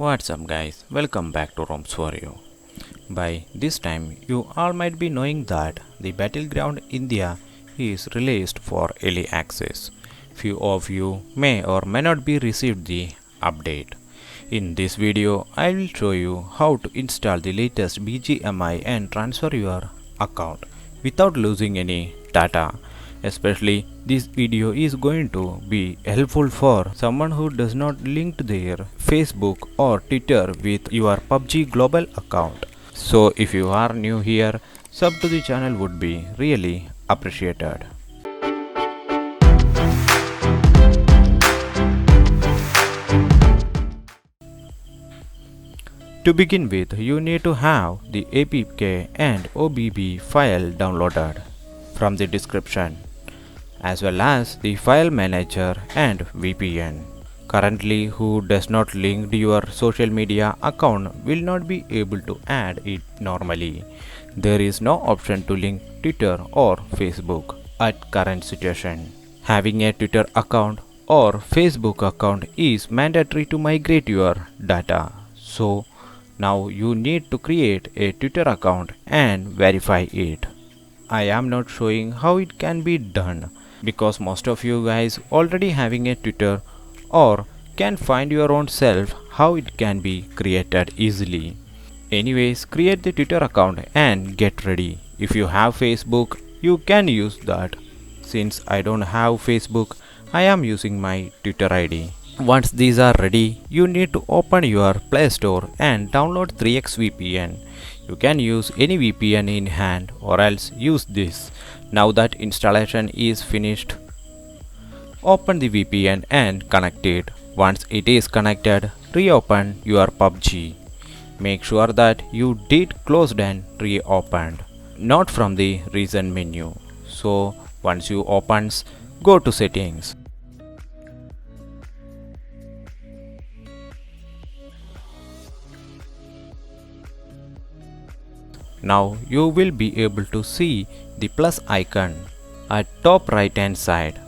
What's up guys, welcome back to Roms for you. By this time you all might be knowing that the Battleground India is released for early access. Few of you may or may not be received the update. In this video I will show you how to install the latest BGMI and transfer your account without losing any data. Especially this video is going to be helpful for someone who does not link their Facebook or Twitter with your PUBG global account. So if you are new here, sub to the channel would be really appreciated. To begin with, you need to have the APK and OBB file downloaded from the description, as well as the file manager and VPN. Currently, who does not link your social media account will not be able to add it normally. There is no option to link Twitter or Facebook at current situation. Having a Twitter account or Facebook account is mandatory to migrate your data. So now you need to create a Twitter account and verify it. I am not showing how it can be done because most of you guys already having a Twitter or can find your own self how it can be created easily. Anyways, create the Twitter account and get ready. If you have Facebook, you can use that. Since I don't have Facebook, I am using my Twitter ID. Once these are ready, you need to open your Play Store and download 3x VPN. You can use any VPN in hand or else use this. Now that installation is finished, open the VPN and connect it. Once it is connected, reopen your PUBG. Make sure that you did closed and reopened, not from the recent menu. So once you opens, go to settings. Now you will be able to see the plus icon at top right hand side.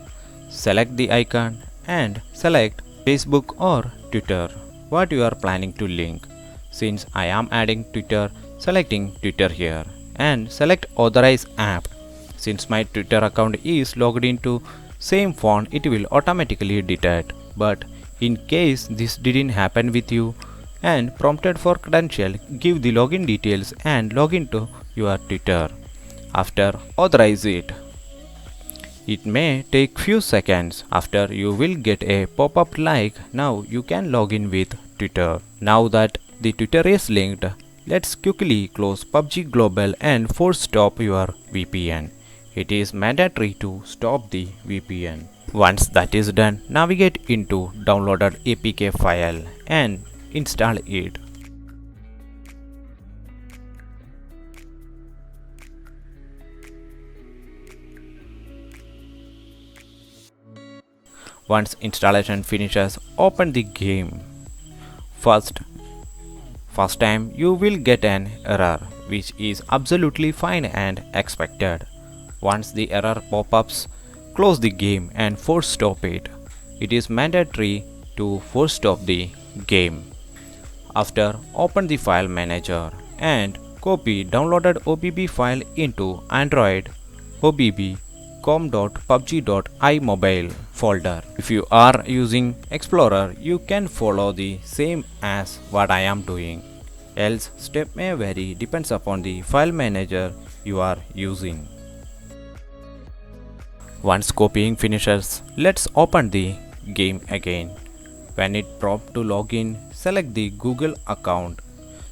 Select the icon and select Facebook or Twitter, what you are planning to link. Since I am adding Twitter, selecting Twitter here and select authorize app. Since my Twitter account is logged into same phone, it will automatically detect. But in case this didn't happen with you and prompted for credential, give the login details and log into your Twitter. After authorize it. It may take few seconds. After you will get a pop-up like now you can log in with Twitter. Now that the Twitter is linked, let's quickly close PUBG Global and force stop your VPN. It is mandatory to stop the VPN. Once that is done, navigate into downloaded APK file and install it. Once installation finishes, open the game. First time you will get an error, which is absolutely fine and expected. Once the error pop-ups, close the game and force stop it. It is mandatory to force stop the game. After, open the file manager and copy downloaded OBB file into Android OBB com.pubg.imobile folder. If you are using Explorer, you can follow the same as what I am doing. Else, step may vary depends upon the file manager you are using. Once copying finishes, let's open the game again. When it prompts to login, select the Google account.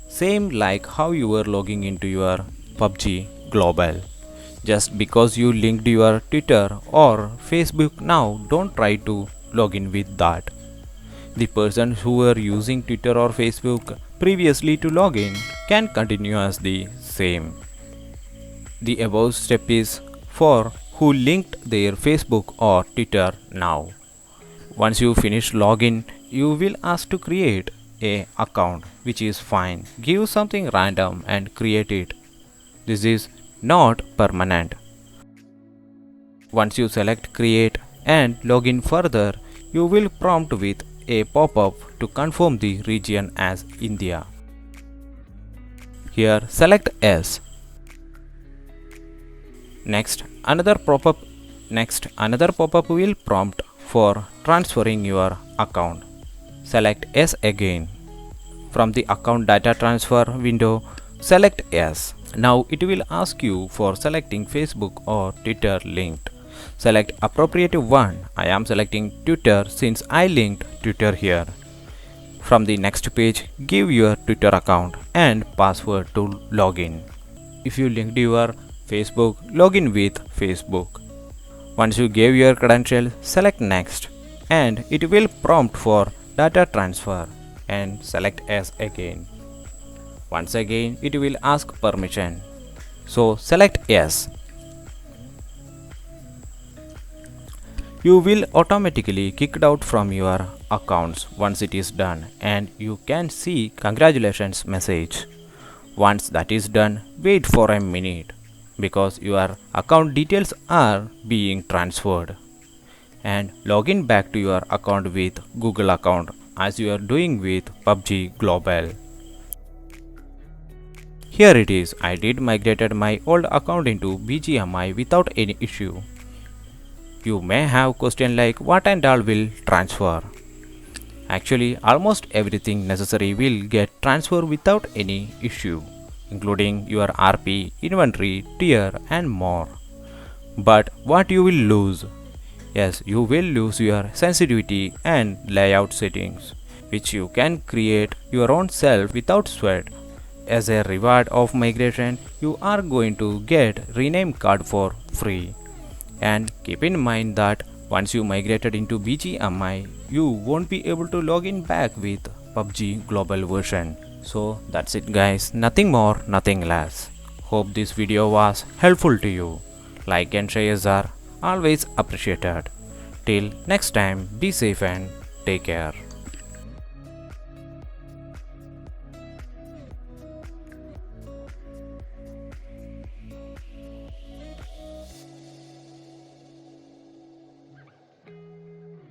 Same like how you were logging into your PUBG Global. Just because you linked your Twitter or Facebook now, don't try to log in with that. The persons who were using Twitter or Facebook previously to log in can continue as the same. The above step is for who linked their Facebook or Twitter now. Once you finish login, you will ask to create a account, which is fine. Give something random and create it. This is not permanent. Once you select create and log in further, you will prompt with a pop-up to confirm the region as India. Here select yes. Next another pop-up will prompt for transferring your account. Select yes again. From the account data transfer window, select yes. Now it will ask you for selecting Facebook or Twitter linked. Select appropriate one. I am selecting Twitter since I linked Twitter here. From the next page, give your Twitter account and password to login. If you linked your Facebook, login with Facebook. Once you gave your credentials, select next and it will prompt for data transfer and select yes again. Once again it will ask permission. So select yes. You will automatically kicked out from your accounts once it is done and you can see congratulations message. Once that is done, wait for a minute because your account details are being transferred and log in back to your account with Google account as you are doing with PUBG Global. Here it is, I did migrated my old account into BGMI without any issue. You may have question like what and all will transfer. Actually almost everything necessary will get transferred without any issue, including your RP, inventory, tier and more. But what you will lose? Yes, you will lose your sensitivity and layout settings, which you can create your own self without sweat. As a reward of migration, you are going to get rename card for free. And keep in mind that once you migrated into BGMI, you won't be able to log in back with PUBG Global version. So that's it guys, nothing more, nothing less. Hope this video was helpful to you. Like and shares are always appreciated. Till next time, be safe and take care.